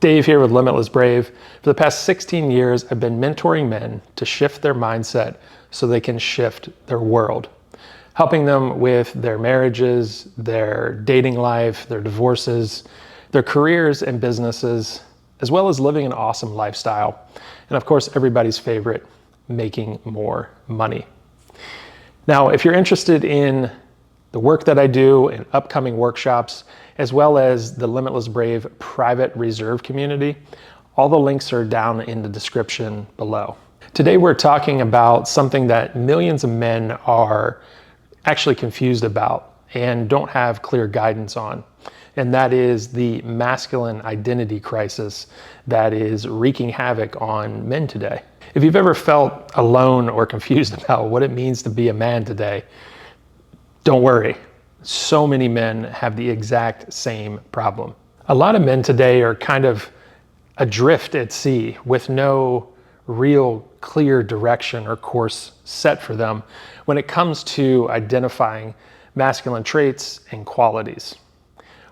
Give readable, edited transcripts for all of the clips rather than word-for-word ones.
Dave here with Limitless Brave. For the past 16 years, I've been mentoring men to shift their mindset so they can shift their world, helping them with their marriages, their dating life, their divorces, their careers and businesses, as well as living an awesome lifestyle. And of course, everybody's favorite, making more money. Now, if you're interested in the work that I do in upcoming workshops, as well as the Limitless Brave private reserve community, all the links are down in the description below. Today we're talking about something that millions of men are actually confused about and don't have clear guidance on, and that is the masculine identity crisis that is wreaking havoc on men today. If you've ever felt alone or confused about what it means to be a man today, don't worry. So many men have the exact same problem. A lot of men today are kind of adrift at sea with no real clear direction or course set for them when it comes to identifying masculine traits and qualities.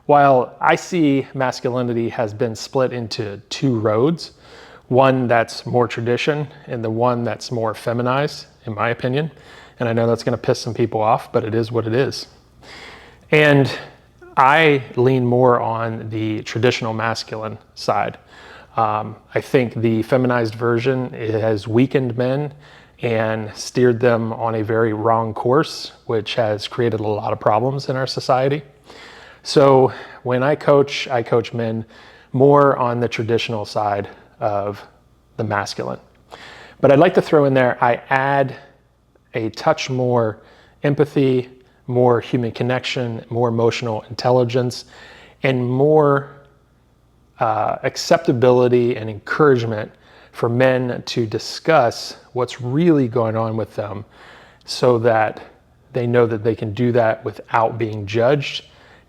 While I see masculinity has been split into two roads, one that's more tradition and the one that's more feminized, in my opinion. And I know that's going to piss some people off, but it is what it is. And I lean more on the traditional masculine side. I think the feminized version has weakened men and steered them on a very wrong course, which has created a lot of problems in our society. So when I coach men more on the traditional side of the masculine. But I'd like to throw in there, I add a touch more empathy, more human connection, more emotional intelligence, and more acceptability and encouragement for men to discuss what's really going on with them so that they know that they can do that without being judged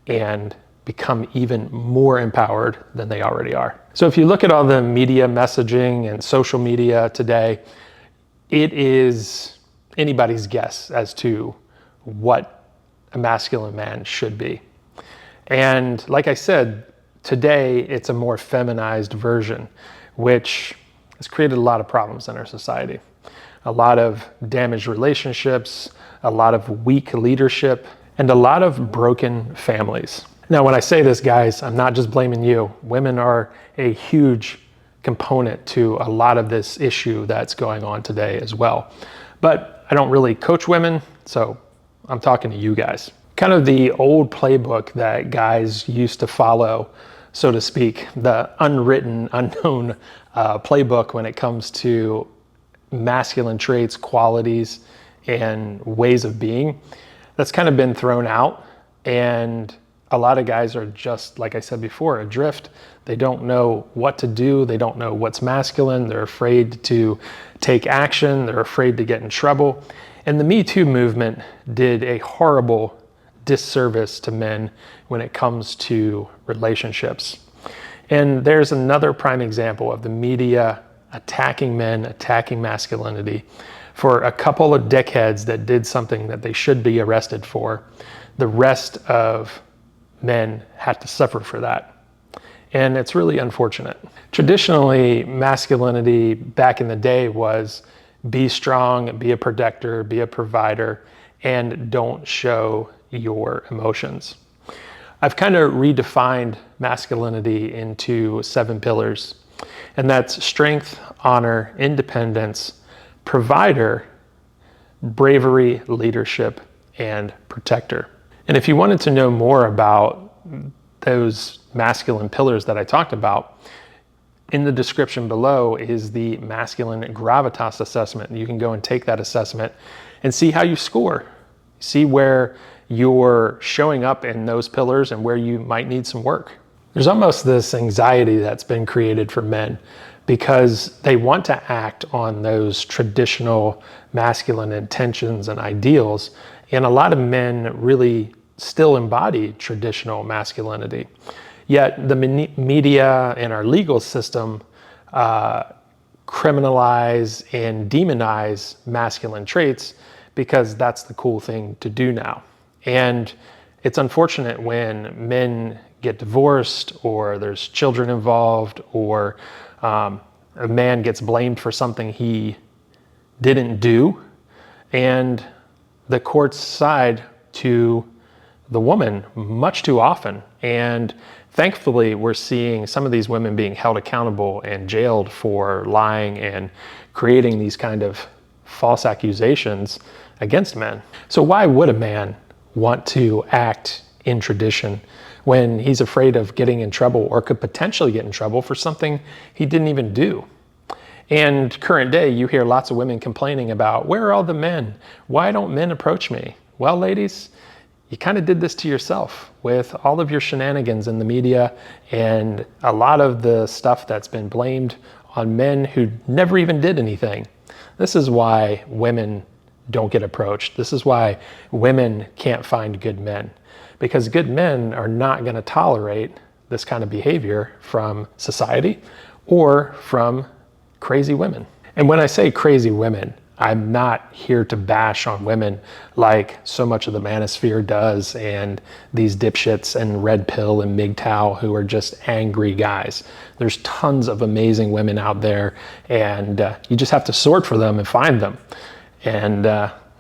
and become even more empowered than they already are. So if you look at all the media messaging and social media today, it is anybody's guess as to what a masculine man should be. And like I said, today it's a more feminized version, which has created a lot of problems in our society. A lot of damaged relationships, a lot of weak leadership, and a lot of broken families. Now, when I say this, guys, I'm not just blaming you. Women are a huge component to a lot of this issue that's going on today as well. But I don't really coach women, so I'm talking to you guys. Kind of the old playbook that guys used to follow, so to speak, the unwritten, unknown playbook when it comes to masculine traits, qualities, and ways of being, that's kind of been thrown out. And a lot of guys are just, like I said before, adrift. They don't know what to do. They don't know what's masculine. They're afraid to take action. They're afraid to get in trouble. And the Me Too movement did a horrible disservice to men when it comes to relationships. And there's another prime example of the media attacking men, attacking masculinity for a couple of dickheads that did something that they should be arrested for. The rest of men had to suffer for that. And it's really unfortunate. Traditionally, masculinity back in the day was be strong, be a protector, be a provider, and don't show your emotions. I've kind of redefined masculinity into 7 pillars, and that's strength, honor, independence, provider, bravery, leadership, and protector. And if you wanted to know more about those masculine pillars that I talked about, in the description below is the masculine Gravitas assessment. You can go and take that assessment and see how you score. See where you're showing up in those pillars and where you might need some work. There's almost this anxiety that's been created for men because they want to act on those traditional masculine intentions and ideals. And a lot of men really still embody traditional masculinity. Yet the media and our legal system criminalize and demonize masculine traits because that's the cool thing to do now. And it's unfortunate when men get divorced, or there's children involved, or a man gets blamed for something he didn't do, and the courts side to the woman much too often. And thankfully, we're seeing some of these women being held accountable and jailed for lying and creating these kind of false accusations against men. So why would a man want to act in tradition when he's afraid of getting in trouble, or could potentially get in trouble for something he didn't even do? And current day, you hear lots of women complaining about, where are all the men? Why don't men approach me? Well, ladies, you kind of did this to yourself with all of your shenanigans in the media and a lot of the stuff that's been blamed on men who never even did anything. This is why women don't get approached. This is why women can't find good men, because good men are not going to tolerate this kind of behavior from society or from crazy women. And when I say crazy women, I'm not here to bash on women like so much of the manosphere does, and these dipshits and red pill and MGTOW who are just angry guys. There's tons of amazing women out there, and you just have to sort for them and find them. And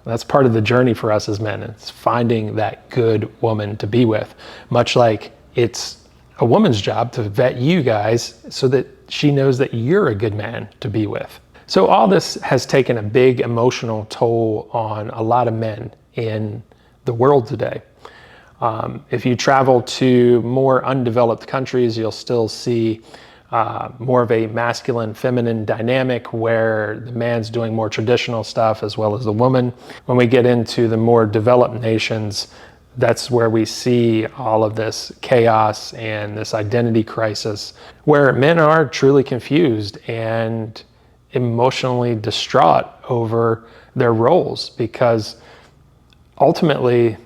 that's part of the journey for us as men. It's finding that good woman to be with, much like it's a woman's job to vet you guys so that she knows that you're a good man to be with. So all this has taken a big emotional toll on a lot of men in the world today. If you travel to more undeveloped countries, you'll still see more of a masculine-feminine dynamic where the man's doing more traditional stuff as well as the woman. When we get into the more developed nations, that's where we see all of this chaos and this identity crisis, where men are truly confused and emotionally distraught over their roles, because ultimately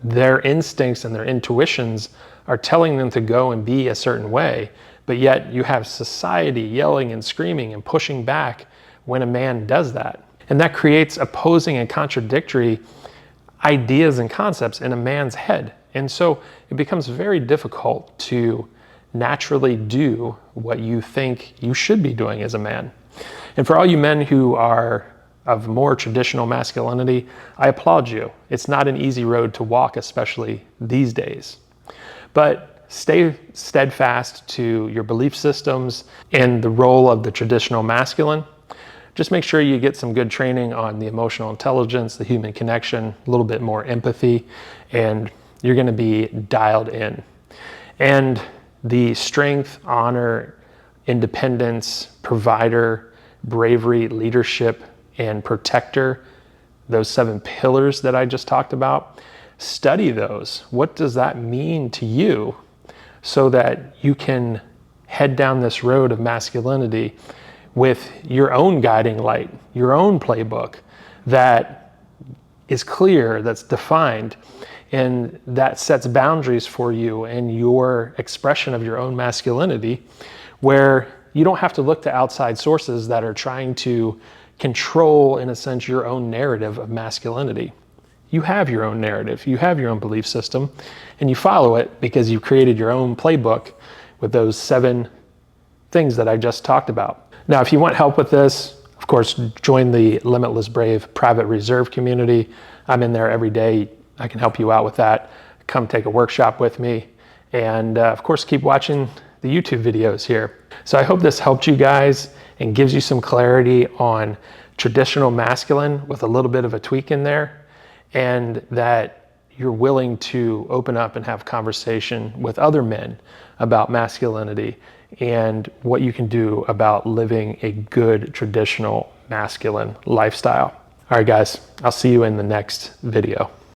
their instincts and their intuitions are telling them to go and be a certain way, but yet you have society yelling and screaming and pushing back when a man does that. And that creates opposing and contradictory ideas and concepts in a man's head. And so it becomes very difficult to naturally do what you think you should be doing as a man. And for all you men who are of more traditional masculinity, I applaud you. It's not an easy road to walk, especially these days. But stay steadfast to your belief systems and the role of the traditional masculine. Just make sure you get some good training on the emotional intelligence, the human connection, a little bit more empathy, and you're going to be dialed in. And the strength, honor, independence, provider, bravery, leadership, and protector, those 7 pillars that I just talked about, study those. What does that mean to you, so that you can head down this road of masculinity with your own guiding light, your own playbook that is clear, that's defined, and that sets boundaries for you and your expression of your own masculinity, where you don't have to look to outside sources that are trying to control, in a sense, your own narrative of masculinity. You have your own narrative, you have your own belief system, and you follow it because you've created your own playbook with those 7 things that I just talked about. Now, if you want help with this, of course, join the Limitless Brave private reserve community. I'm in there every day. I can help you out with that. Come take a workshop with me. And of course, keep watching the YouTube videos here. So I hope this helped you guys and gives you some clarity on traditional masculine with a little bit of a tweak in there, and that you're willing to open up and have conversation with other men about masculinity and what you can do about living a good traditional masculine lifestyle. All right, guys, I'll see you in the next video.